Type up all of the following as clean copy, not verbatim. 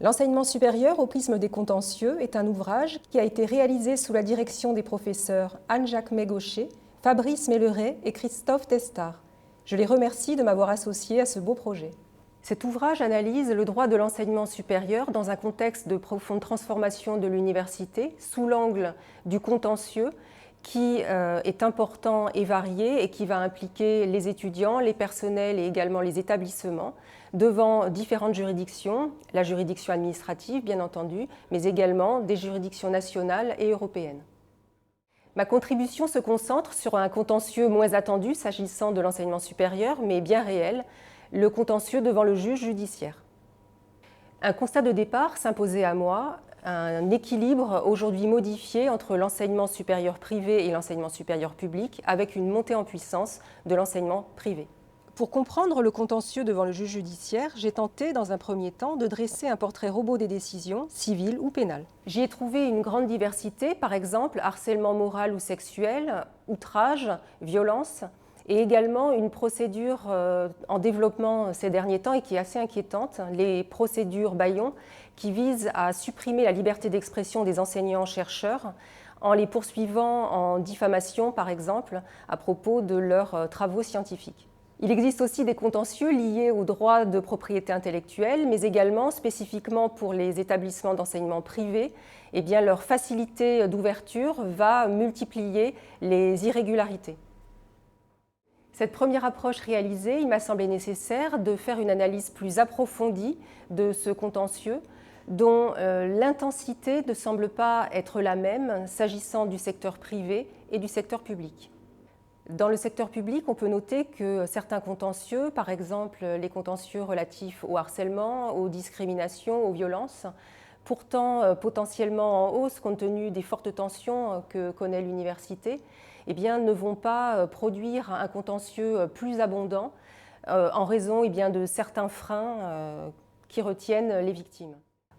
L'enseignement supérieur au prisme des contentieux est un ouvrage qui a été réalisé sous la direction des professeurs Anne-Jacques Mégaucher, Fabrice Melleret et Christophe Testard. Je les remercie de m'avoir associé à ce beau projet. Cet ouvrage analyse le droit de l'enseignement supérieur dans un contexte de profonde transformation de l'université sous l'angle du contentieux qui est important et varié et qui va impliquer les étudiants, les personnels et également les établissements devant différentes juridictions, la juridiction administrative bien entendu, mais également des juridictions nationales et européennes. Ma contribution se concentre sur un contentieux moins attendu s'agissant de l'enseignement supérieur, mais bien réel, le contentieux devant le juge judiciaire. Un constat de départ s'imposait à moi, un équilibre aujourd'hui modifié entre l'enseignement supérieur privé et l'enseignement supérieur public, avec une montée en puissance de l'enseignement privé. Pour comprendre le contentieux devant le juge judiciaire, j'ai tenté dans un premier temps de dresser un portrait robot des décisions, civiles ou pénales. J'y ai trouvé une grande diversité, par exemple harcèlement moral ou sexuel, outrage, violence, et également une procédure en développement ces derniers temps et qui est assez inquiétante, les procédures bâillons, qui visent à supprimer la liberté d'expression des enseignants-chercheurs en les poursuivant en diffamation, par exemple, à propos de leurs travaux scientifiques. Il existe aussi des contentieux liés aux droits de propriété intellectuelle, mais également spécifiquement pour les établissements d'enseignement privé, eh bien, leur facilité d'ouverture va multiplier les irrégularités. Cette première approche réalisée, il m'a semblé nécessaire de faire une analyse plus approfondie de ce contentieux, dont l'intensité ne semble pas être la même s'agissant du secteur privé et du secteur public. Dans le secteur public, on peut noter que certains contentieux, par exemple les contentieux relatifs au harcèlement, aux discriminations, aux violences, pourtant potentiellement en hausse compte tenu des fortes tensions que connaît l'université, eh bien, ne vont pas produire un contentieux plus abondant en raison de certains freins qui retiennent les victimes.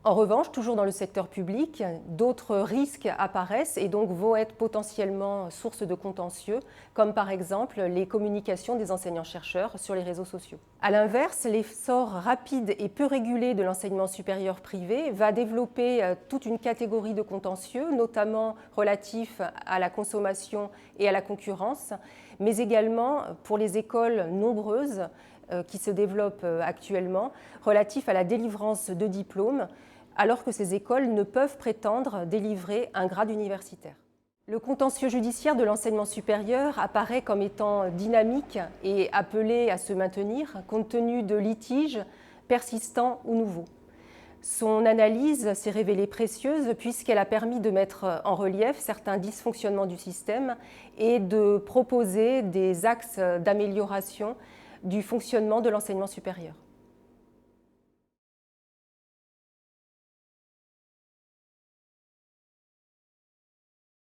En revanche, toujours dans le secteur public, d'autres risques apparaissent et donc vont être potentiellement source de contentieux, comme par exemple les communications des enseignants-chercheurs sur les réseaux sociaux. A l'inverse, l'essor rapide et peu régulé de l'enseignement supérieur privé va développer toute une catégorie de contentieux, notamment relatifs à la consommation et à la concurrence, mais également pour les écoles nombreuses qui se développent actuellement, relatifs à la délivrance de diplômes, alors que ces écoles ne peuvent prétendre délivrer un grade universitaire. Le contentieux judiciaire de l'enseignement supérieur apparaît comme étant dynamique et appelé à se maintenir compte tenu de litiges persistants ou nouveaux. Son analyse s'est révélée précieuse puisqu'elle a permis de mettre en relief certains dysfonctionnements du système et de proposer des axes d'amélioration du fonctionnement de l'enseignement supérieur.